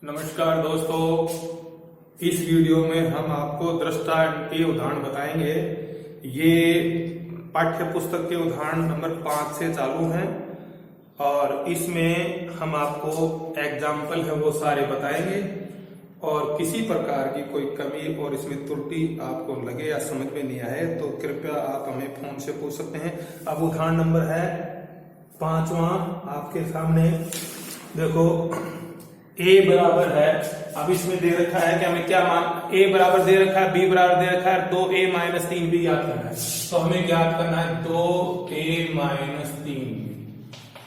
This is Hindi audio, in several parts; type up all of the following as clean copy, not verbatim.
नमस्कार दोस्तों, इस वीडियो में हम आपको दृष्टा के उदाहरण बताएंगे। ये पाठ्य पुस्तक के उदाहरण नंबर 5 से चालू हैं और इसमें हम आपको एग्जाम्पल है वो सारे बताएंगे और किसी प्रकार की कोई कमी और इसमें त्रुटि आपको लगे या समझ में नहीं आए तो कृपया आप हमें फोन से पूछ सकते हैं। अब उदाहरण नंबर है 5वां आपके सामने। देखो a बराबर है, अब इसमें दे रखा है कि हमें क्या मान, a बराबर दे रखा है, b बराबर दे रखा है, 2a माइनस 3b याद करना है। तो हमें ज्ञात करना है 2a माइनस 3b।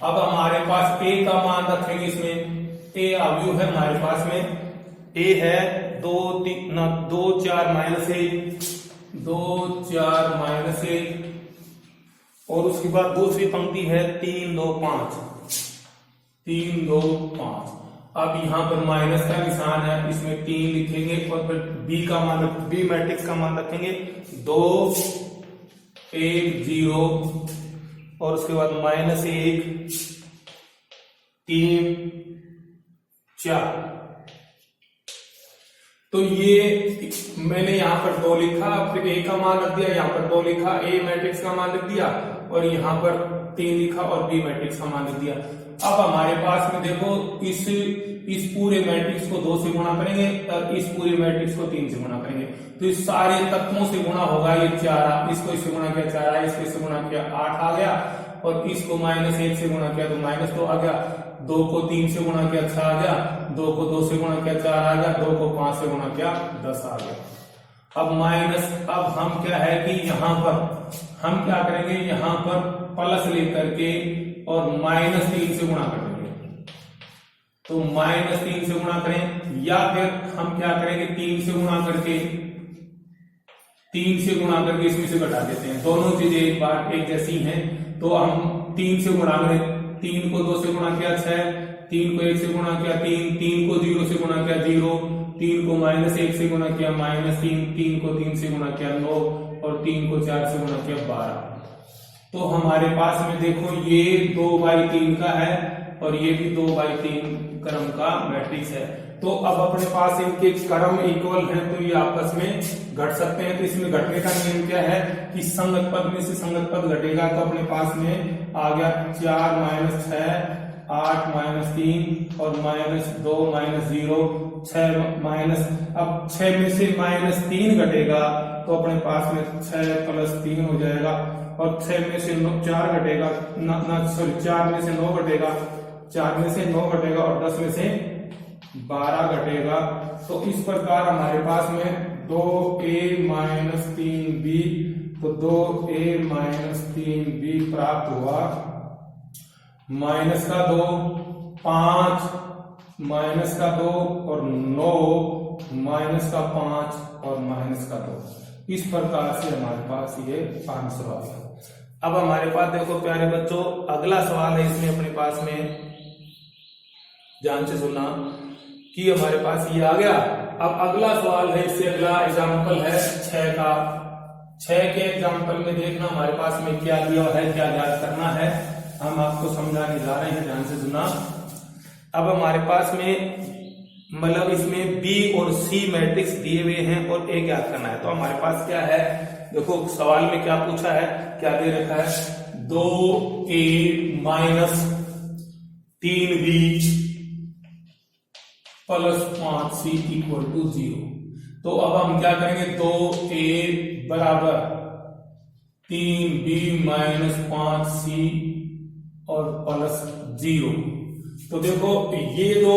अब हमारे पास a का मान रखेंगे, इसमें a अवयव है हमारे पास में, a है 2 4 माइनस 1, 2 4 माइनस 1 और उसके बाद दूसरी पंक्ति है 3 2 5, 3 2 5। अब यहाँ पर माइनस का निशान है, इसमें 3 लिखेंगे और फिर b का मान, b मैट्रिक्स का मान रखेंगे 2 1 0 और उसके बाद माइनस 1 3 4। तो ये मैंने यहाँ पर 2 लिखा, फिर a का मान रख दिया, यहाँ पर 2 लिखा, a मैट्रिक्स का मान रख दिया और यहाँ पर 3 लिखा और b मैट्रिक्स का मान रख दिया। अब हमारे पास में देखो इस पूरे मैट्रिक्स को 2 से गुणा करेंगे और इस पूरे मैट्रिक्स को 3 से गुणा करेंगे तो इस सारे तत्वों से गुणा होगा। ये 4, इसको इससे गुणा किया 4, इसको इससे गुणा किया 8 आ गया और इसको माइनस 1 से गुणा किया तो माइनस 2 आ गया, 2 को 3 से गुणा किया 6 आ गया, 2 को 2 से गुणा किया 4 आ गया, 2 को 5 से गुणा किया 10 आ गया। अब माइनस, अब हम क्या है कि यहाँ पर हम क्या करेंगे, यहाँ पर प्लस लेकर के और माइनस 3 से गुणा कर देंगे। तो माइनस 3 से गुणा करें या फिर हम क्या करेंगे 3 से गुणा करके इसमें से घटा देते हैं। दोनों चीजें एक बार एक जैसी हैं तो हम 3 से गुणा करें, 3 को 2 से गुणा किया 6, 3 को 1 से गुणा किया 3, 3 को 0 से गुणा किया 0, 3 को माइनस 1 से गुणा किया माइनस 3, 3 को 3 से गुणा किया 9 और 3 को 4 से गुणा किया 12। तो हमारे पास में देखो ये 2/3 का है और ये भी 2/3 क्रम का मैट्रिक्स है। तो अब अपने पास इनके क्रम इक्वल हैं तो ये आपस में घट सकते हैं। तो इसमें घटने का नियम क्या है कि संगत पद में से संगत पद घटेगा। तो अपने पास में आ गया 4 माइनस 6, 8 माइनस 3 और माइनस 2 माइनस 0, 6 माइनस, अब 6 में से माइनस 3 घटेगा तो अपने पास में 6 प्लस 3 हो जाएगा और 6 में से 4 घटेगा, 4 में से 9 घटेगा, 4 में से 9 घटेगा और 10 में से 12 घटेगा। तो इस प्रकार हमारे पास में 2a माइनस 3b, तो 2a माइनस 3b प्राप्त हुआ। माइनस का 2 5, माइनस का 2 और 9, माइनस का 5 और माइनस का 2। इस प्रकार से हमारे पास ये आंसर आ गया। अब हमारे पास देखो प्यारे बच्चों, अगला सवाल है इसमें अपने पास में, ध्यान से सुनना कि हमारे पास ये आ गया। अब अगला सवाल है, इससे अगला एग्जाम्पल है 6 का। 6 के एग्जाम्पल में देखना हमारे पास में क्या दिया है, क्या याद करना है, हम आपको समझाने जा रहे हैं, ध्यान से सुनना। अब हमारे पास में मतलब इसमें B और C मैट्रिक्स दिए हुए हैं और A याद करना है। तो हमारे पास क्या है, देखो सवाल में क्या पूछा है, क्या दे रखा है 2a minus 3b plus 5c equal to 0। तो अब हम क्या करेंगे, 2a बराबर 3b माइनस 5c और प्लस 0। तो देखो ये जो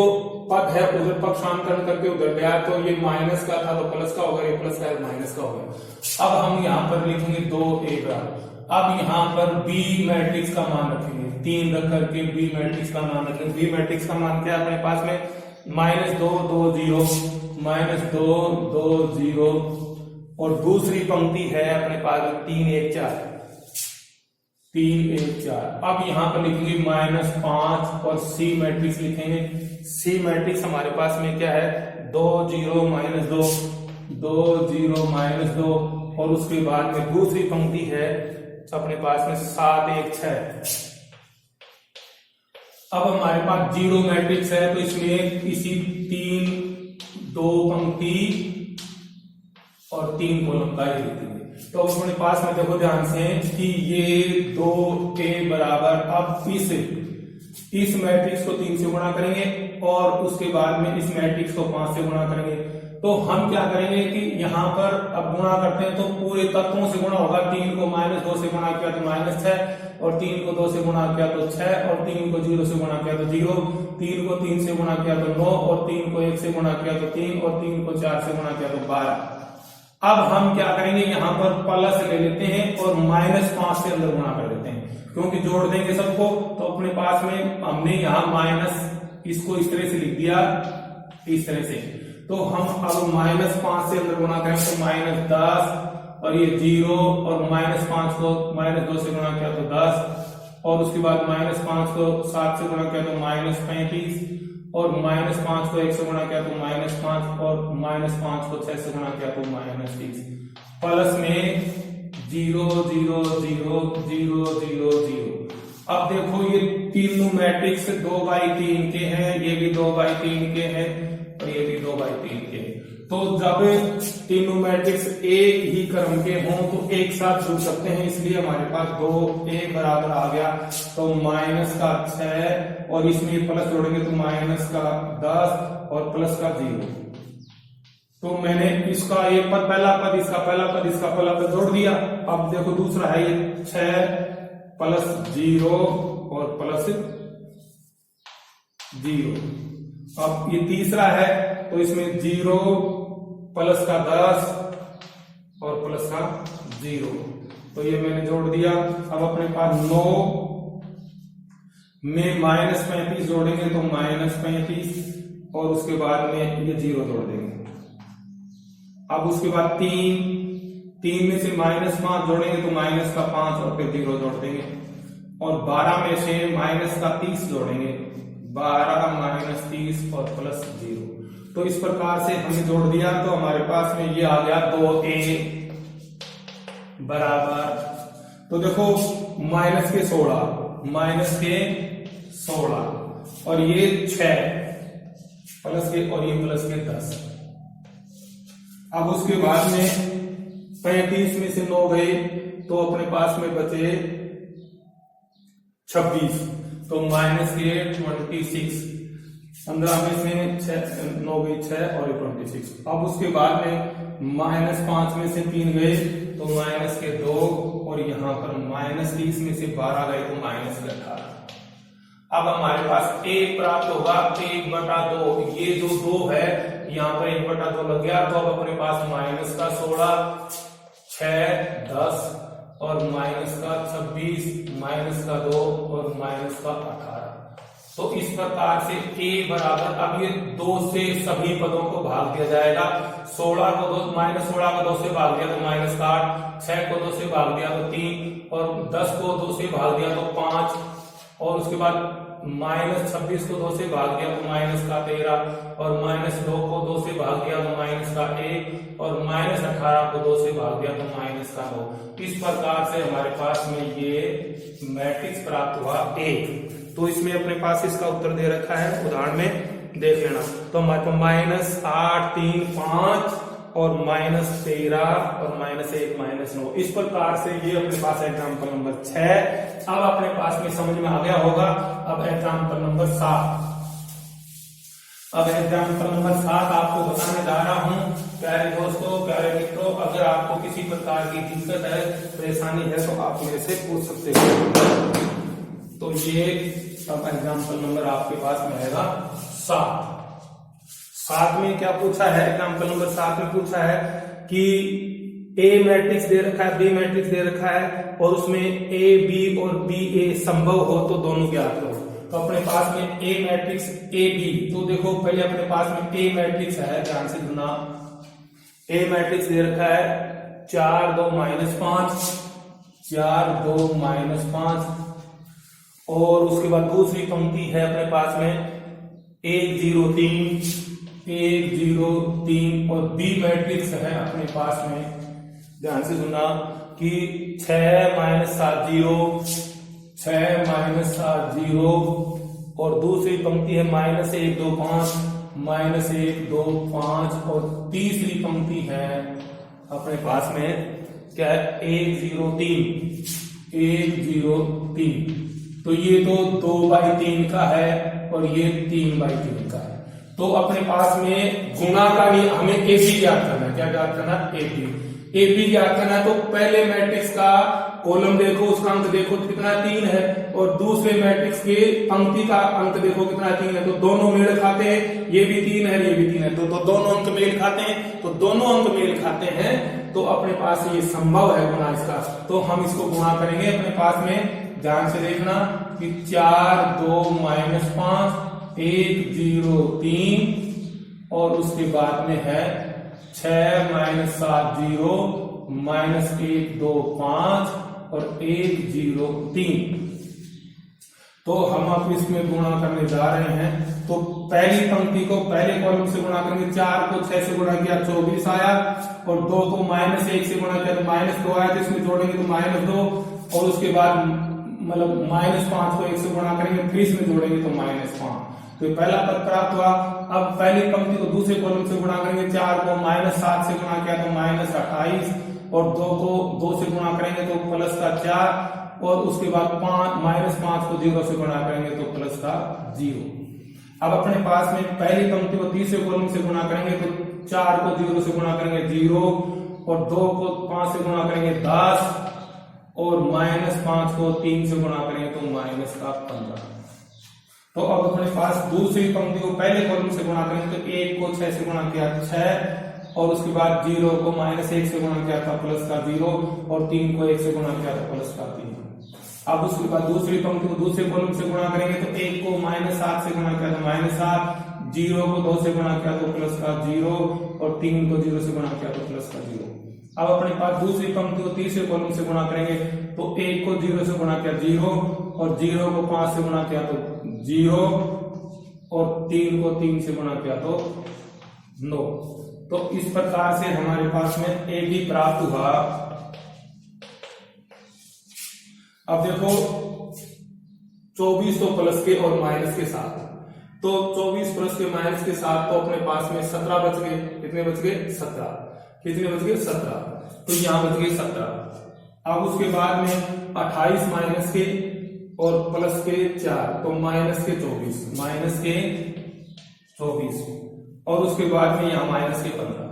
पद है उधर पक्षांतरण करके उधर गया तो ये माइनस का था तो प्लस का होगा, ये प्लस का है माइनस का होगा। अब हम यहाँ पर लिखेंगे 2a बराबर, अब यहाँ पर b मैट्रिक्स का मान रखेंगे, 3 रख करके b मैट्रिक्स का मान रखेंगे। b मैट्रिक्स का मान क्या है अपने पास में, -2 2 0, -2 2 0 और दूसरी पंक्ति है अपने पास में 3 1 4, 3 1 4। अब यहाँ पर लिखेंगे -5 और C मैट्रिक्स लिखेंगे। C मैट्रिक्स हमारे पास में क्या है 2 0 -2, 2 0 -2 और उसके बाद में दूसरी पंक्ति है अपने पास में 7 1 6, अब हमारे पास जीरो मैट्रिक्स है तो इसमें इसी 3 2 पंक्ति और 3 कॉलम का ही लिखेंगे। तो अब अपने पास में देखो ध्यान से कि ये 2 के बराबर, अब इस मैट्रिक्स को 3 से गुणा करेंगे और उसके बाद में इस मैट्रिक्स को 5 से गुणा करेंगे। तो हम क्या करेंगे कि यहाँ पर अब गुणा करते हैं तो पूरे तत्वों से गुणा होगा। 3 को -2 से गुणा किया तो -6 और 3 को 2 से गुणा किया तो 6 और 3 को 0 से गुणा किया तो 0, 3 को 3 से गुणा किया तो 9 और 3 को 1 से गुणा किया तो 3 और 3 को 4 से गुणा किया तो 12। अब हम क्या करेंगे, यहाँ पर प्लस ले लेते हैं और -5 से अंदर गुणा कर देते हैं क्योंकि जोड़ देंगे सबको। तो अपने पास में हमने यहाँ माइनस इसको इस तरह से लिख दिया, इस तरह से। तो हम अब -5 से अंदर गुणा करेंगे तो -10 और ये 0 और -5 को -2 से गुणा किया तो 10 और उसके बाद -5 को 7 से गुणा किया तो -35 और -5 को 1 से गुणा किया तो -5 और -5 को 6 से गुणा किया तो -30। प्लस में 0 0 0 0 0 0। अब देखो ये तीनों मैट्रिक्स 2/3 के हैं, ये भी 2/3 के हैं और ये भी 2/3 के हैं। तो जब तीनों मैट्रिक्स एक ही क्रम के हों तो एक साथ जुड़ सकते हैं, इसलिए हमारे पास 2 एक बराबर आ गया। तो -6 और इसमें प्लस जोड़ेंगे तो -10 और प्लस का 0। तो मैंने इसका ये पद, पहला पद, इसका पहला पद, इसका पहला पद जोड़ दिया। अब देखो दूसरा है ये 6 प्लस 0 और प्लस 0। अब ये तीसरा है तो इसमें 0 प्लस का 10 और प्लस का 0। तो ये मैंने जोड़ दिया। अब अपने पास 9 में -35 जोड़ेंगे तो -35 और उसके बाद में ये 0 जोड़ देंगे। अब उसके बाद 3 में से -5 जोड़ेंगे तो -5 और फिर 0 जोड़ देंगे और 12 में से -30 जोड़ेंगे, 12 - 30 और प्लस 0। तो इस प्रकार से हमने जोड़ दिया तो हमारे पास में ये आ गया 2a बराबर, तो देखो माइनस के 16 और ये 6 प्लस के और ये प्लस के 10। अब उसके बाद में 35 में से 9 गए तो अपने पास में बचे 26, तो माइनस के 26, 15 में से 9 गई 6 और 26। अब उसके बाद में -5 में से 3 गए तो माइनस के 2 और यहाँ पर -30 में से 12 गए तो -18। अब हमारे पास a प्राप्त होगा 1/2। ये जो 2 है यहाँ पर 1/2 लग गया। तो अब अपने पास माइनस का 16, 6, 10 और माइनस का 26, माइनस का 2 और माइनस का 18। तो इस प्रकार से a बराबर, अब ये 2 से सभी पदों को भाग दिया जाएगा। 16 को 2 से भाग दिया तो -8, 6 को 2 से भाग दिया तो 3 और 10 को 2 से भाग दिया तो 5 और उसके बाद -26 को 2 से भाग दिया तो -13 और -2 को 2 से भाग दिया तो -1 और -18 को 2 से भाग दिया तो -2। इस प्रकार से हमारे पास में ये मैट्रिक्स प्राप्त हुआ 1। तो इसमें अपने पास इसका उत्तर दे रखा है, उदाहरण में देख लेना। तो हमारे पास -8 3 5 और -13 और -1 -9। इस प्रकार से ये अपने पास एग्जाम्पल नंबर 6। अब अपने पास में समझ में आ गया होगा। अब एग्जाम्पल नंबर 7। अब एग्जाम्पल नंबर 7 आपको बताने जा रहा हूं। प्यारे दोस्तों, प्यारे मित्रों, अगर आपको किसी प्रकार की दिक्कत है, परेशानी है तो आप मेरे से पूछ सकते हो। तो ये अब एग्जाम्पल नंबर आपके पास में आएगा 7 में क्या पूछा है? एग्जाम्पल नंबर 7 में पूछा है कि ए मैट्रिक्स दे रखा है, बी मैट्रिक्स दे रखा है और उसमें ए बी और बी ए संभव हो तो दोनों ज्ञात करो। तो अपने पास में ए मैट्रिक्स ए बी, तो देखो पहले अपने पास में ए मैट्रिक्स है, ध्यान से सुनना। ए मैट्रिक्स दे रखा है 4 2 -5, 4 2 -5 और उसके बाद दूसरी पंक्ति है अपने पास में 1 0 3 1 0 3 और बी मैट्रिक्स है अपने पास में, ध्यान से सुनना, कि 6 -7 0 6 -7 0 और दूसरी पंक्ति है -1 2 5, -1 2 5, और तीसरी पंक्ति है अपने पास में क्या है 1 0 3, 1 0 3। तो ये तो 2/3 का है और ये 3/3 का है। तो अपने पास में गुणा का हमें एबी ज्ञात करना है। क्या ज्ञात करना है? एबी ज्ञात करना है। तो पहले मैट्रिक्स का कॉलम देखो, उसका अंक देखो कितना 3 है, और दूसरे मैट्रिक्स के पंक्ति का अंक देखो कितना 3 है। तो दोनों मेल खाते हैं, ये भी 3 है ये भी 3 है, तो दोनों अंक मेल खाते हैं। तो दोनों अंक मेल खाते हैं तो अपने पास ये संभव है गुणा इसका। तो हम इसको गुणा करेंगे अपने पास में, ध्यान से देखना कि 4 2 -5 1 0 3, और उसके बाद में है 6 -7 0 -1 2 5 और 1 0 3। तो हम अब इसमें गुणा करने जा रहे हैं। तो पहली पंक्ति को पहले कॉलम से गुणा करेंगे, 4 को 6 से गुणा किया 24 आया, और 2 को -1 से गुणा किया तो -2 आया, तो इसमें जोड़ेंगे तो -2, और उसके बाद मतलब -5 को 1 से गुणा करेंगे, फिर इसमें जोड़ेंगे तो -5। तो पहला पद प्राप्त हुआ। अब पहली पंक्ति को दूसरे कॉलम से गुणा करेंगे, 4 को -7 से गुणा किया तो -28, और 2 को 2 से गुणा करेंगे तो प्लस का 4, और उसके बाद -5 को 0 से गुणा करेंगे तो प्लस का 0। अब अपने पास में पहली पंक्ति को तीसरे कॉलम से गुणा करेंगे तो 4 को 0 से गुणा करेंगे 0, और 2 को 5 से गुणा करेंगे 10, और -5 को 3 से गुणा करेंगे तो -15। तो अब अपने पास दूसरी पंक्ति को पहले कॉलम से गुणा करेंगे तो 1 को 6 से गुणा किया 6, और उसके बाद 0 को -1 से गुणा किया था प्लस का 0, और 3 को 1 से गुणा किया था प्लस का 3। अब उसके बाद दूसरी पंक्ति को दूसरे कॉलम से गुणा करेंगे तो 1 को -7 से गुणा किया तो -7, 0 को 2 से गुणा किया तो प्लस का 0, और 3 को 0 से गुणा किया तो प्लस का 0। अब अपने पास दूसरी पंक्ति को तीसरे कॉलम से गुणा करेंगे तो 1 को 0 से गुणा किया 0, और 0 को 5 से गुणा किया तो 0, और 3 को 3 से गुणा किया तो 9। तो इस प्रकार से हमारे पास में ए भी प्राप्त हुआ। अब देखो 24 तो प्लस के और माइनस के साथ, तो 24 प्लस के माइनस के साथ तो अपने पास में 17 बच गए। कितने बच गए? 17। कितने बच गए? 17। तो यहां बच गए 17। अब उसके बाद में 28 माइनस के और प्लस के 4, तो माइनस के 24, और उसके बाद में यहां माइनस के 15।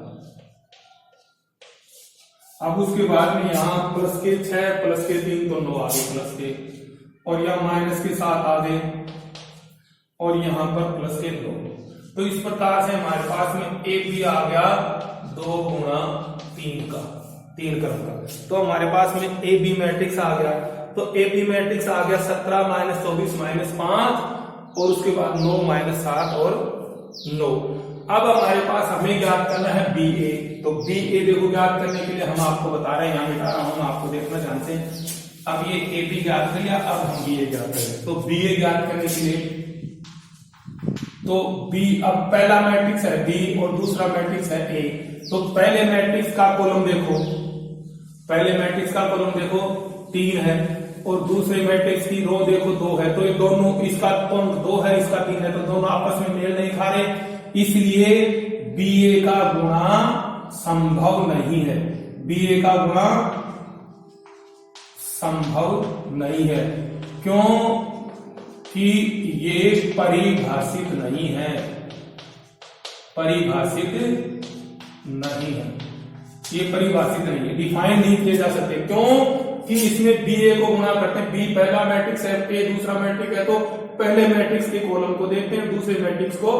अब उसके बाद में यहां प्लस के 6 प्लस के 3 तो 9 आ गए प्लस के, और यहां माइनस के 7 आ गए, और यहां पर प्लस के 2। तो इस प्रकार से हमारे पास में एक भी आ गया 2 गुणा 3 का, 3 क्रम का। तो हमारे पास में ए बी मैट्रिक्स आ गया। तो ए बी मैट्रिक्स आ गया 17 -24 -5, और उसके बाद 9 -7 और 9। अब हमारे पास हमें ज्ञात करना है बी ए। तो बी ए देखो ज्ञात करने के लिए हम आपको बता रहे हैं, यहां मिटा रहा हूं, आपको देखना ध्यान से। अब ये ए बी ज्ञात कर लिया, अब हम बी ए ज्ञात करें। तो बी ए ज्ञात करने के लिए तो बी, अब पहला मैट्रिक्स है बी और दूसरा मैट्रिक्स है ए। तो पहले मैट्रिक्स का कॉलम देखो, पहले मैट्रिक्स का कॉलम देखो 3 है, और दूसरे मैट्रिक्स की रो देखो 2 है। तो ये दोनों, इसका अंक 2 है, इसका 3 है, तो दोनों आपस में मेल नहीं खा रहे, इसलिए बी ए का गुणा संभव नहीं है। बी ए का गुणा संभव नहीं है। क्यों? कि ये परिभाषित नहीं है, परिभाषित नहीं है, ये परिभाषित नहीं है, डिफाइन नहीं किए जा सकते। क्यों? कि इसमें बी ए को गुणा करते हैं, बी पहला मैट्रिक्स है, ए दूसरा मैट्रिक्स है, तो पहले मैट्रिक्स के कॉलम को देखते हैं, दूसरे मैट्रिक्स को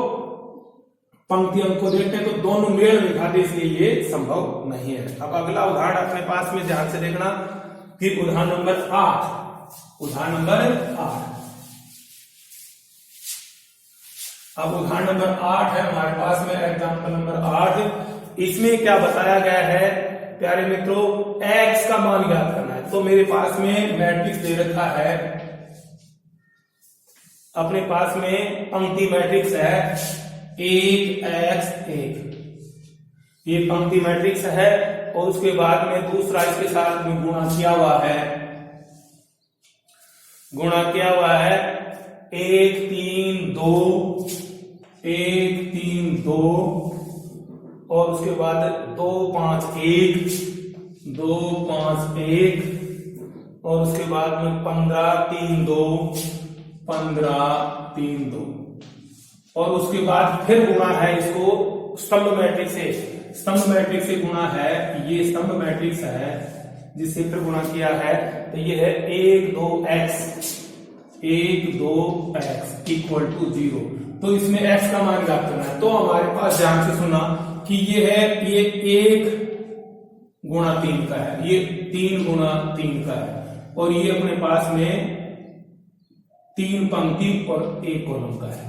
पंक्ति अंक को देखते हैं, तो दोनों मेल नहीं खाते, इसलिए ये संभव नहीं है। अब अगला उदाहरण अपने पास में ध्यान से देखना, फिर उदाहरण नंबर 8। उदाहरण नंबर 8। अब उदाहरण नंबर 8 है हमारे पास में, एग्जाम्पल नंबर 8। इसमें क्या बताया गया है प्यारे मित्रों, x का मान ज्ञात करना है। तो मेरे पास में मैट्रिक्स दे रखा है, अपने पास में पंक्ति मैट्रिक्स है 1x1, ये पंक्ति मैट्रिक्स है, और उसके बाद में दूसरा इसके साथ में गुणा किया हुआ है, गुणा किया हुआ है 1 3 2 1 3 2 और उसके बाद 2 5 1 2 5 1 और उसके बाद में 15 3 2 15 3 2 और उसके बाद फिर गुणा है इसको स्तंभ मैट्रिक्स से। स्तंभ मैट्रिक्स से गुणा है, ये स्तंभ मैट्रिक्स है जिससे फिर गुणा किया है, तो ये है 1 2 x 1 2 x इक्वल टू 0। तो इसमें x का मान ज्ञात करना है। तो हमारे पास ध्यान से सुना कि ये है, ये 1 गुणा 3 का है, ये 3 गुणा 3 का है और ये अपने पास में 3 पंक्ति और 1 कॉलम का है।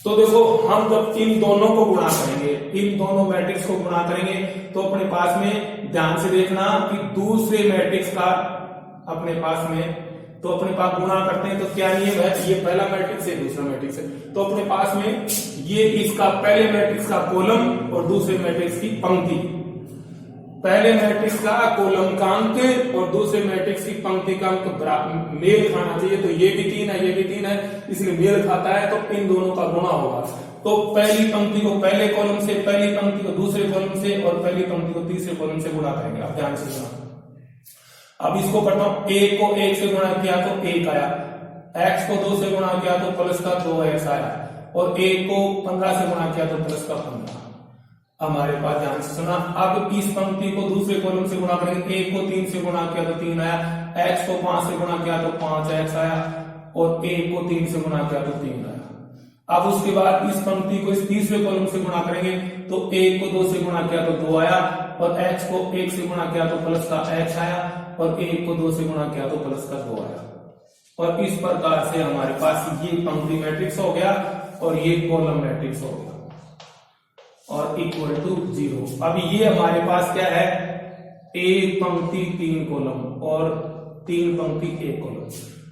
तो देखो हम जब इन दोनों को गुणा करेंगे, इन दोनों मैट्रिक्स को गुणा करेंगे, तो अपने पास में ध्यान से देखना कि दूसरे मैट्रिक्स का अपने पास में, तो अपने पास गुणा करते हैं तो क्या नियम है, ये पहला मैट्रिक्स है दूसरा मैट्रिक्स है, तो अपने पास में ये इसका पहले मैट्रिक्स का कॉलम और दूसरे मैट्रिक्स की पंक्ति, पहले मैट्रिक्स का कॉलम का अंक और दूसरे मैट्रिक्स की पंक्ति का अंक मेल खाना चाहिए। तो ये भी 3 है, ये भी 3 है, इसलिए मेल खाता है, तो इन दोनों का गुणा होगा। तो पहली पंक्ति को पहले कॉलम से, पहली पंक्ति को दूसरे कॉलम से और पहली पंक्ति को तीसरे कॉलम से गुणा करेंगे। आप ध्यान से सुना। अब इसको करता हूं, 1 को 1 से गुणा किया तो 1 आया, x को 2 से गुणा किया तो प्लस का 2x आया और 1 को 15 से गुणा किया तो प्लस का 15। हमारे पास ध्यान से सुना। अब इस पंक्ति को दूसरे कॉलम से गुणा करेंगे, 1 को 3 से गुणा किया तो 3 आया, x को 5 से गुणा किया तो 5x आया और 1 को 3 से गुणा किया तो 3 आया। अब उसके बाद इस पंक्ति को इस तीसरे कॉलम से गुणा करेंगे, तो 1 को 2 से गुणा किया तो 2 आया और x को 1 से गुणा किया तो प्लस का x आया और 1 को 2 से गुणा किया तो प्लस का 2 आया। और इस प्रकार से हमारे पास ये पंक्ति मैट्रिक्स हो गया और ये कॉलम मैट्रिक्स हो गया और इक्वल टू 0। अब ये हमारे पास क्या है, 1 पंक्ति 3 कॉलम और 3 पंक्ति 1 कॉलम।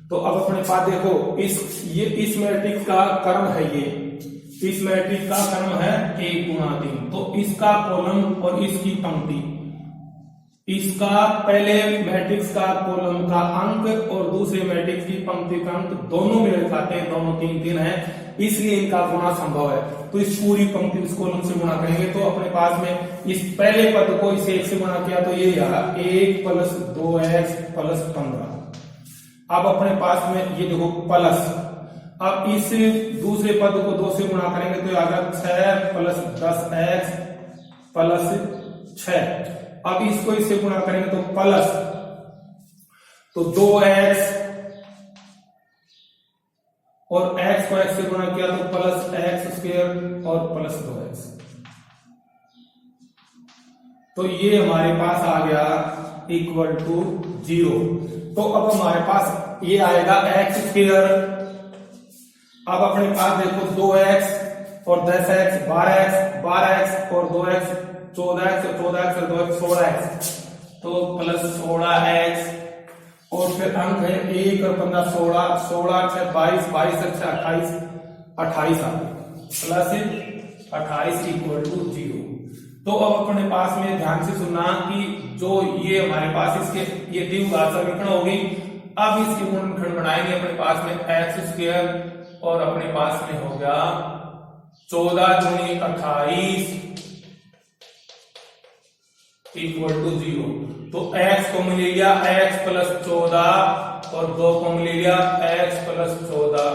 तो अब अपने पास देखो इस मैट्रिक्स का क्रम है, ये इस मैट्रिक्स का क्रम है 1 गुणा 3। तो इसका कॉलम और इसकी पंक्ति, इसका पहले मैट्रिक्स का कॉलम का अंक और दूसरे मैट्रिक्स की पंक्ति का अंक दोनों मेल खाते हैं, दोनों 3 3 है, इसलिए इनका गुणा संभव है। तो इस पूरी पंक्ति इस कॉलम से गुणा करेंगे, तो अपने पास में इस पहले पद को इस 1 से गुणा किया तो ये आया 1 प्लस 2x प्लस 15। अब अपने पास में ये देखो प्लस, अब इस दूसरे पद को 2 से गुणा करेंगे तो आएगा 6 प्लस 10x प्लस 6। अब इसको इससे गुणा करेंगे तो प्लस, तो 2x और x को x से गुणा किया तो प्लस x स्क्वायर और प्लस 2x। तो ये हमारे पास आ गया इक्वल टू 0। तो अब हमारे पास ये आएगा x स्क्वायर। अब अपने पास देखो 2x और 10x 12x और 2x 14x और 14x और 2x 16x, तो प्लस 16x और फिर अंक है 1 और 15 16, 16 से 22, 22 से 28, 28 आ गया प्लस 28 इक्वल टू 0। तो अब अपने पास में ध्यान से सुनना कि जो ये हमारे पास इसके ये द्विघात समीकरण होगी। अब इसके गुणनखंड बनाएंगे, अपने पास में x स्क्वायर और अपने पास में हो गया 14 दूनी 28 इक्वल टू 0। तो x को मिल लिया x प्लस 14 और 2 को मिल लिया x प्लस 14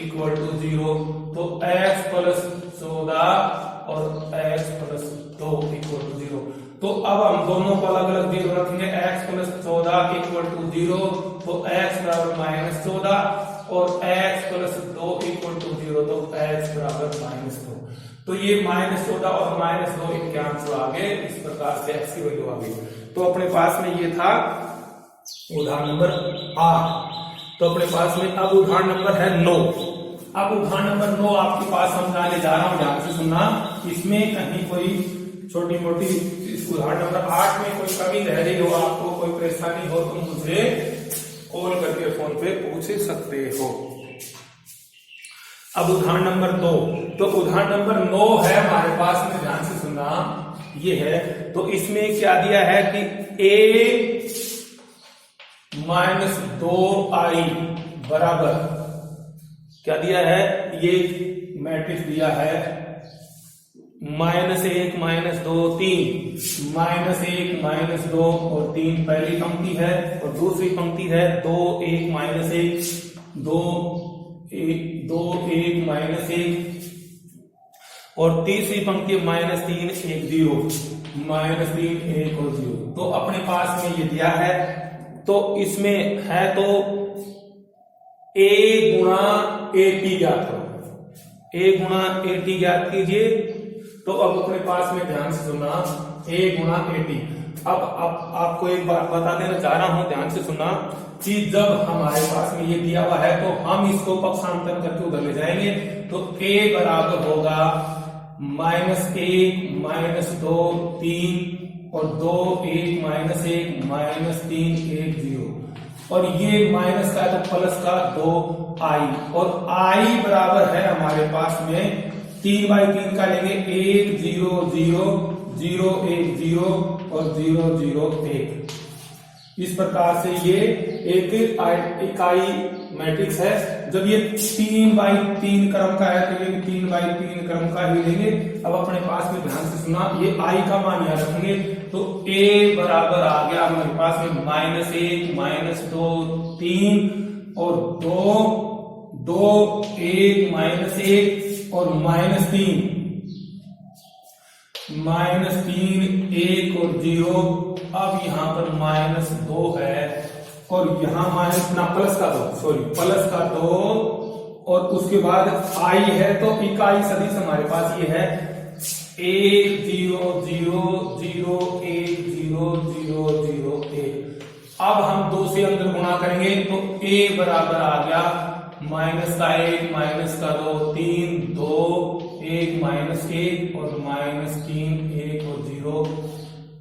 इक्वल टू 0। तो x प्लस 14 और x प्लस 2 इक्वल टू 0। तो अब हम दोनों को अलग अलग जीरो रखेंगे, x प्लस 14 इक्वल टू 0, तो x बराबर माइनस 14 और x प्लस 2 इक्वल टू 0, तो x बराबर माइनस 2। तो ये -14 और -2 इनके आंसर आ गए। इस प्रकार से x की वैल्यू आ गई। तो अपने पास में ये था उदाहरण नंबर 8। तो अपने पास में अब उदाहरण नंबर है 9। अब उदाहरण नंबर 9 आपके पास समझाने जा रहा हूं, ध्यान से सुनना। इसमें कहीं कोई छोटी मोटी, इस उदाहरण नंबर 8 में कोई कमी रह रही हो, आपको कोई परेशानी हो तो मुझे कॉल करके फोन पे पूछ सकते हो। अब उदाहरण नंबर 2, तो उदाहरण नंबर 9 है हमारे पास में, ध्यान से सुनना, ये है। तो इसमें क्या दिया है कि a - 2i बराबर क्या दिया है, ये मैट्रिक्स दिया है -1 -2 3, -1 -2 और 3 पहली पंक्ति है और दूसरी पंक्ति है 2 1 -1 2 1 2 1 -1 और तीसरी पंक्ति -3 1 0 -3 1 और 0। तो अपने पास में ये दिया है, तो इसमें है तो a गुणा AT ज्ञात करो, a गुणा AT ज्ञात कीजिए। तो अब अपने पास में ध्यान से सुनना, a गुणा AT। अब आपको एक बात बता देना चाह रहा हूं, ध्यान से सुनना कि जब हमारे पास में ये दिया हुआ है तो हम इसको पक्षांतर करके उधर ले जाएंगे। तो a बराबर होगा -1 -2 3 और 2 1 -1 -3 1 0 और ये माइनस का तो प्लस का 2i और i बराबर है हमारे पास में 3/3 का लेंगे 1 0 0 0 1 0 और 0 0 1। इस प्रकार से ये एक इकाई मैट्रिक्स है। जब ये 3/3 क्रम का है तो ये 3/3 क्रम का ही लेंगे। अब अपने पास में ध्यान से सुना, ये i का मान याद रखेंगे। तो a बराबर आ गया हमारे पास में -1 -2 3 और 2 2 1 -1 और -3 -3 1 और 0। अब यहां पर -2 है और यहां माइनस ना प्लस का 2 सॉरी प्लस का 2 और उसके बाद i है तो इकाई सदिश हमारे पास ये है 1 0 0 0 1 0 0 0 1। अब हम 2 से अंदर गुणा करेंगे तो a बराबर आ गया -1 -2 3 2 1 -1 और -3 1 और 0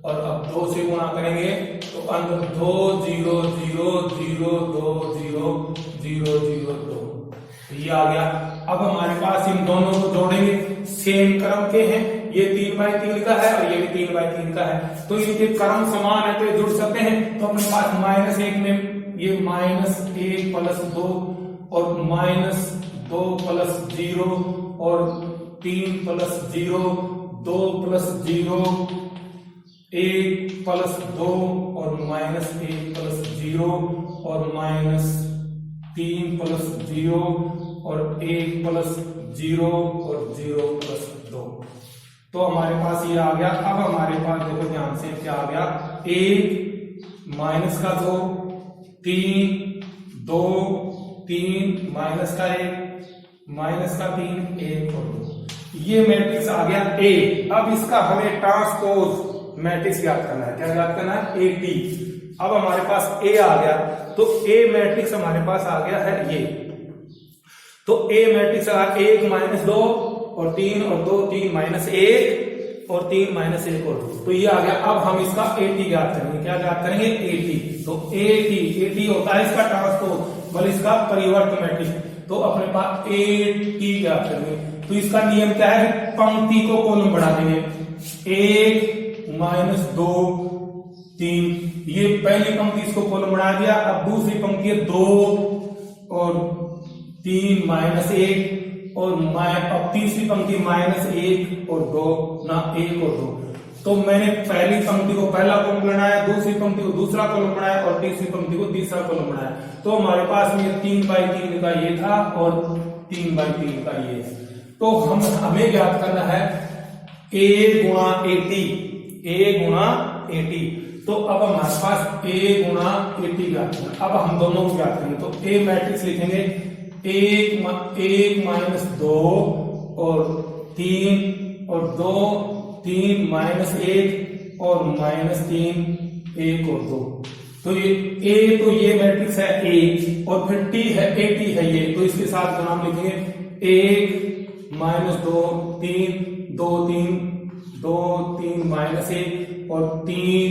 और अब 2 से गुणा करेंगे तो अंदर 2 0 0 0 2 0 0 0 2 ये आ गया। अब हमारे पास इन दोनों को जोड़ेंगे, सेम क्रम के हैं, ये 3/3 का है और ये भी 3/3 का है, तो इनके क्रम समान है तो ये जुड़ सकते हैं। तो अपने पास -1 में ये -1 + 2 और -2 + 0 और 3 + 0 2 + 0 1 + 2 और -1 + 0 और -3 + 0 और 1 + 0 और 0 + 2। तो हमारे पास ये आ गया। अब हमारे पास देखो ध्यान से क्या आ गया, 1 -2 3 2 3 -1 1 और 2। ये मैट्रिक्स आ गया A। अब इसका हमें ट्रांसपोज मैट्रिक्स याद करना है। क्या याद करना है? AT। अब हमारे पास A आ गया तो A मैट्रिक्स हमारे पास आ गया है ये। तो A मैट्रिक्स आ 1 -2 और 3 और 2 3 -1 और 3 -1 और 2। तो ये आ गया। अब हम इसका AT याद करेंगे। क्या याद करेंगे? AT। तो AT होता है इसका ट्रांसपोज, मतलब इसका परिवर्त मैट्रिक्स। तो अपने पास AT याद करेंगे। तो इसका नियम क्या है? पंक्ति को कॉलम बढ़ा देंगे। 1 -2 3, ये पहली पंक्ति इसको कॉलम बढ़ा दिया। अब दूसरी पंक्ति है 2 और 3 -1 और अब तीसरी पंक्ति -1 और 2 ना 1 और 2। तो मैंने पहली पंक्ति को पहला कॉलम बनाया, दूसरी पंक्ति को दूसरा कॉलम बनाया और तीसरी पंक्ति को तीसरा कॉलम बनाया। तो हमारे पास में 3/3 का ये था और 3/3 का ये है। तो हमें ज्ञात करना है A गुणा AT, A गुणा AT। तो अब हमारे पास A गुणा AT ज्ञात करना। अब हम दोनों को ज्ञात करेंगे। तो A मैट्रिक्स लिखेंगे 1 -2 और 3 और 2 3 -1 और -3 1 और 2। तो ये A तो ये मैट्रिक्स है A और फिर T है AT है ये। तो इसके साथ नाम लिखेंगे 1 -2 3 2 3 2 3 -1 और 3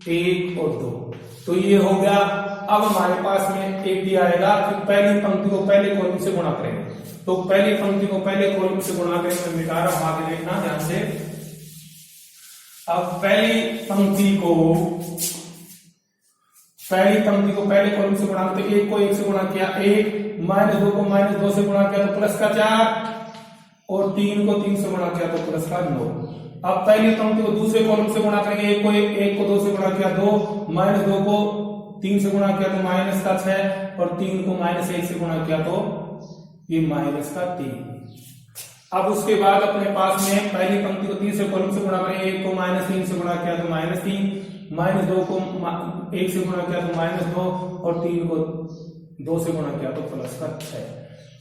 1 और 2। तो ये हो गया। अब हमारे पास में AT आएगा कि पहली पंक्ति को पहले कॉलम से गुणा करेंगे। तो पहली पंक्ति को पहले कॉलम से गुणा करेंगे। मैं मिटा रहा हूं, आगे देखना ध्यान से। अब पहली पंक्ति को पहले कॉलम से गुणा, तो 1 को 1 से गुणा किया 1 -2 को -2 से गुणा किया तो प्लस का 4 और 3 को 3 से गुणा किया तो प्लस का 9। अब पहली पंक्ति को दूसरे कॉलम से गुणा करेंगे, 1 को 2 से गुणा किया 2, -2 को 3 से गुणा किया तो माइनस का 6 और 3 को -1 से गुणा किया तो ये माइनस का 3। अब उसके बाद अपने पास में पहली पंक्ति को तीसरे कॉलम से गुणा करेंगे, 1 को -3 से गुणा किया तो -3, -2 को 1 से गुणा किया तो -2 और 3 को 2 से गुणा किया तो प्लस का 6।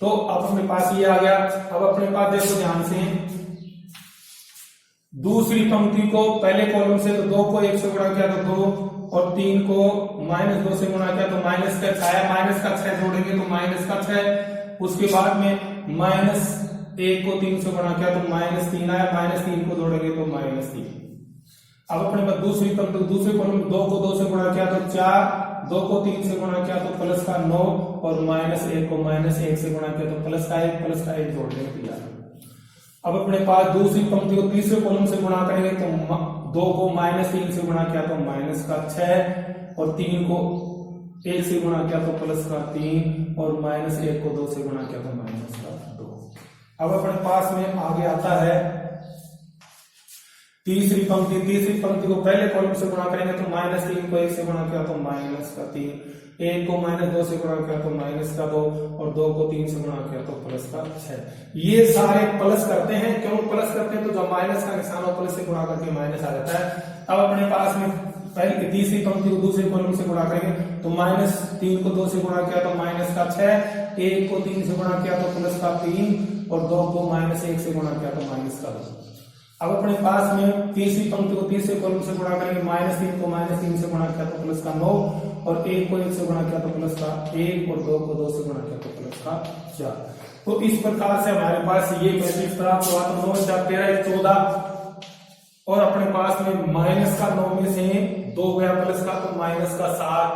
तो अब अपने पास ये आ गया। अब अपने पास देखो ध्यान से, दूसरी पंक्ति को पहले कॉलम से तो 2 को 1 से गुणा किया तो 2 और 3 को -2 से गुणा किया तो माइनस का 6, माइनस का 6 जोड़ेंगे तो माइनस का 6। उसके बाद में -1 को 3 से गुणा किया तो -3 आया, -3 को जोड़ेंगे तो -3। अब अपने पास दूसरी पंक्ति दूसरे कॉलम 2 को 2 से गुणा किया तो 4, 2 को 3 से गुणा किया तो प्लस का 9 और -1 को -1 से गुणा किया तो प्लस का 1 जोड़ देंगे तो यार। अब अपने पास दूसरी पंक्ति को तीसरे कॉलम से गुणा करेंगे तो 2 को -3 से गुणा किया तो माइनस का 6 और 3 को 1 से गुणा किया तो प्लस का 3 और -1 को 2 से गुणा किया तो माइनस का 2। अब अपने पास में आगे आता है तीसरी पंक्ति को पहले कॉलम से गुणा करेंगे तो -3 को 1 से गुणा किया तो माइनस का 3, 1 को -2 से गुणा किया तो माइनस का 2 और 2 को 3 से गुणा किया तो प्लस का 6। ये सारे प्लस करते हैं, क्यों प्लस करते हैं तो जब माइनस का निशान हो प्लस से गुणा करके माइनस आ जाता है। अब अपने पास में पहले तीसरी पंक्ति को दूसरे कॉलम से गुणा करेंगे तो -3 को 2 से गुणा किया तो माइनस का 6, 1 को 3 से गुणा किया तो प्लस का 3 और 2 को -1 से गुणा किया तो माइनस का 2। अब अपने पास में तीसरी पंक्ति को तीसरे कॉलम से गुणा करेंगे, -3 को -3 से गुणा किया तो प्लस का 9 और 1 को 1 से गुणा किया तो प्लस का 1 और 2 को 2 से गुणा किया तो प्लस का 4। तो इस प्रकार से हमारे पास ये मैट्रिक्स प्राप्त हुआ। तो 9 4 13 14 और अपने पास में माइनस का 9 में से 2 गया प्लस का तो माइनस का 7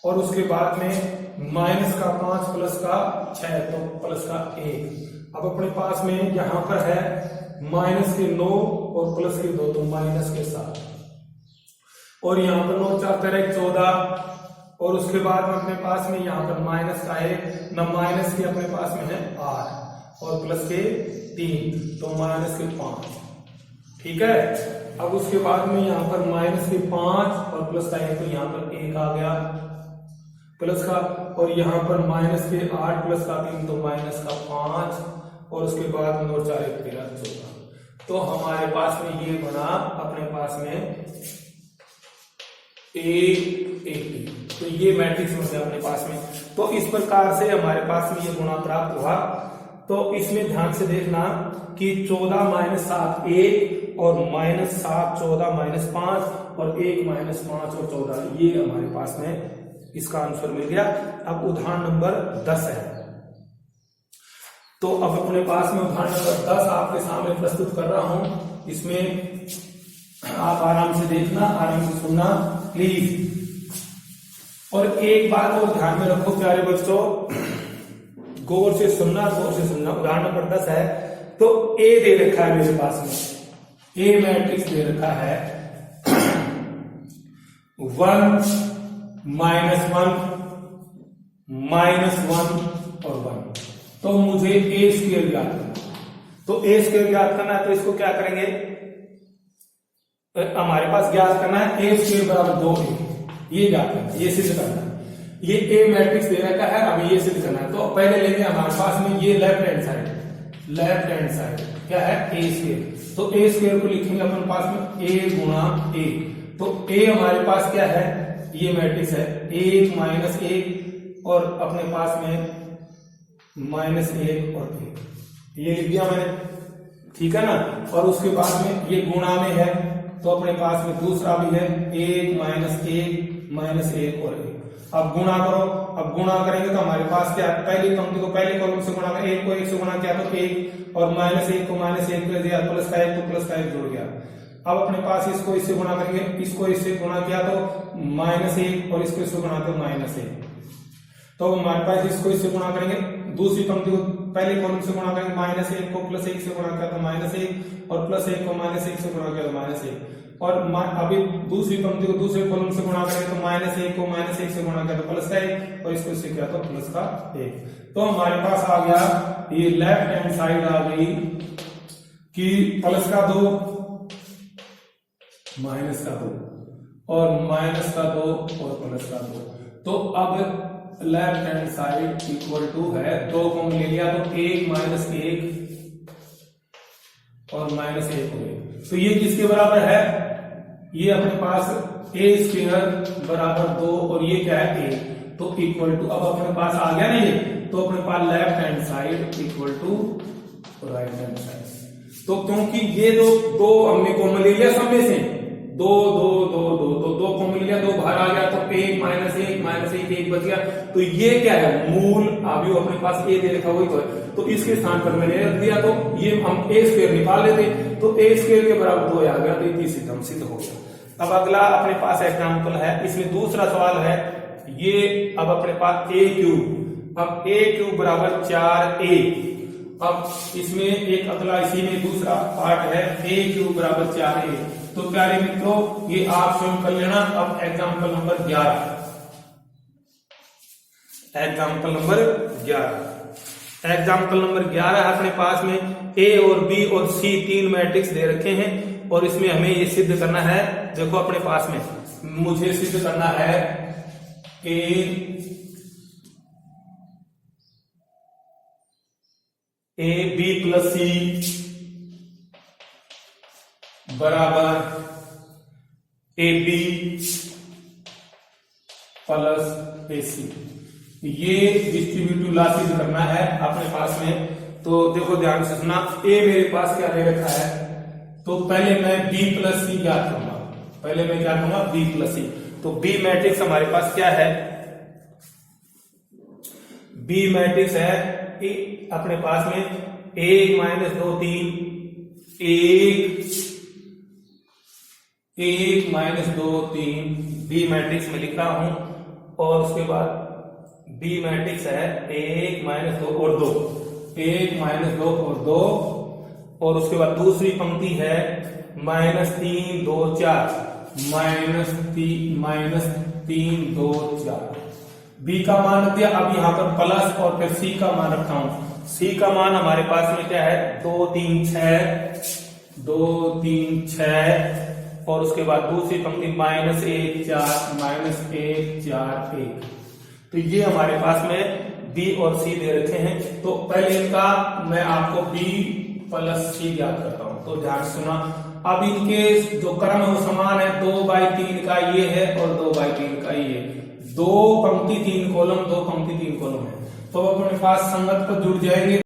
और उसके बाद में माइनस का 5 प्लस का 6 तो प्लस का 1। अब अपने पास में यहां पर है माइनस के 9 और प्लस के 2 तो माइनस के 7 और यहाँ पर 9 4 13 14 और उसके बाद में अपने पास में यहाँ पर माइनस का 1 न माइनस के अपने पास में है 8 और प्लस के 3 तो माइनस के 5। ठीक है। अब उसके बाद में यहाँ पर माइनस के 5 और प्लस का 1 तो यहाँ पर 1 आ गया प्लस का और यहाँ पर माइनस के 8 प्लस का 3 तो माइनस का 5 और उसके बाद 9 4 1 13 14। तो हमारे पास में ये बना अपने पास में A80। तो ये मैट्रिक्स बन गया अपने पास में। तो इस प्रकार से हमारे पास में ये गुणा प्राप्त हुआ। तो इसमें ध्यान से देखना कि 14 7 1 और -7 14 -5 और 1 -5 और 14 ये हमारे पास में इसका आंसर मिल गया। अब उदाहरण नंबर 10 है। तो अब अपने पास में उदाहरण नंबर 10 आपके सामने प्रस्तुत कर रहा हूं। इसमें आप आराम से देखना, आराम से सुनना प्लीज। और एक बात और ध्यान में रखो प्यारे बच्चों, गौर से सुनना, गौर से सुनना। उदाहरण नंबर 10 है तो ए दे रखा है मेरे पास में, ए मैट्रिक्स दे रखा है 1 -1 और 1। तो मुझे ए स्क्वायर ज्ञात करना। तो ए स्क्वायर ज्ञात करना है तो इसको क्या करेंगे, हमारे पास ज्ञात करना है ए स्क्वायर बराबर 2a। ये ज्ञात करना है, ये सिद्ध करना है। ये ए मैट्रिक्स दे रखा है, हमें ये सिद्ध करना है। तो पहले लेंगे हमारे पास में ये लेफ्ट हैंड साइड क्या है ए स्क्वायर। तो ए स्क्वायर को लिखेंगे अपने पास में a गुणा a। तो a हमारे पास क्या है, ये मैट्रिक्स है 1 -1 और अपने पास में -1 और 1 ये लिख दिया मैंने। ठीक है ना। और उसके बाद में ये गुणा में है तो अपने पास में दूसरा भी है 1 -1 और 1। अब गुणा करो। अब गुणा करेंगे तो हमारे पास क्या है, पहली पंक्ति को पहले कॉलम से गुणा कर, 1 को 1 से गुणा किया तो 1 और -1 को -1 कर दिया, प्लस का 1 तो प्लस का 1 जुड़ गया। अब अपने पास इसको इससे गुणा करेंगे, इसको इससे गुणा किया तो -1 और इसको इससे गुणा तो -1। तो हमारे पास इसको इससे गुणा करेंगे, दूसरी पंक्ति को पहले कॉलम से गुणा करेंगे, -1 को +1 से गुणा किया तो -1 और +1 को -1 से गुणा किया तो -1 और अभी दूसरी पंक्ति को दूसरे कॉलम से गुणा करें तो -1 को -1 से गुणा किया तो +1 और इसको से किया तो +1। तो हमारे पास आ गया ये लेफ्ट हैंड साइड आ गई कि +2 -2 और -2 और +2। तो अब left hand side equal to है 2 को ले लिया तो 1 -1 और -1 हो गए। तो ये किसके बराबर है? ये अपने पास a² बराबर 2 और ये क्या है a, तो इक्वल टू अब अपने पास आ गया ना ये, तो अपने पास left hand side equal to right hand side. तो क्योंकि ये दो हमने कॉमन ले लिया सब में से, 2 कॉमन लिया, 2 बाहर आ गया तो 1 -1 1 बच गया। तो ये क्या है? मूल अभी अपने पास a दे रखा वही तो है, तो इसके स्थान पर मैंने रख दिया तो ये हम a² निकाल लेते, तो a² के बराबर 2 आ गया, तो ये तीसरी टर्म सिद्ध हो गया। अब अगला अपने पास एग्जाम्पल है, इसमें दूसरा सवाल है ये। अब अपने पास a³, अब a³ बराबर 4a। अब इसमें एक अगला इसी में दूसरा पार्ट है a³ बराबर 4a। तो प्यारे मित्रों ये आप स्वयं कर लेना। अब एग्जाम्पल नंबर 11, एग्जाम्पल नंबर 11 अपने पास में a और b और c 3 मैट्रिक्स दे रखे हैं और इसमें हमें ये सिद्ध करना है। देखो अपने पास में मुझे सिद्ध करना है a b + c बराबर ab + ac। ये डिस्ट्रीब्यूटिव लॉ सिद्ध करना है अपने पास में। तो देखो ध्यान से सुना, a मेरे पास क्या दे रखा है, तो पहले मैं b + c ज्ञात करूंगा। पहले मैं क्या करूंगा? b + c। तो b मैट्रिक्स हमारे पास क्या है? b मैट्रिक्स है अपने पास में 1 -2 3 1 -2 3 b मैट्रिक्स में लिख रहा हूं। और उसके बाद b मैट्रिक्स है 1 -2 और 2, 1 -2 और 2। और उसके बाद दूसरी पंक्ति है -3 2 4 -3 2 4। b का मान रख दिया। अब यहाँ पर प्लस और फिर c का मान रखा हूं। c का मान हमारे पास में क्या है? 2 3 6 और उसके बाद दूसरी पंक्ति -1 4 -1 4 1। तो ये हमारे पास में b और c दे रखे हैं। तो पहले इनका मैं आपको b + c ज्ञात करता हूं। तो ध्यान सुना, अब इनके जो क्रम है वो समान है, 2/3 का ये है और 2/3 का ये। 2 पंक्ति 3 कॉलम, 2 पंक्ति 3 कॉलम है, तो अपने पास संगत पर जुड़ जाएंगे।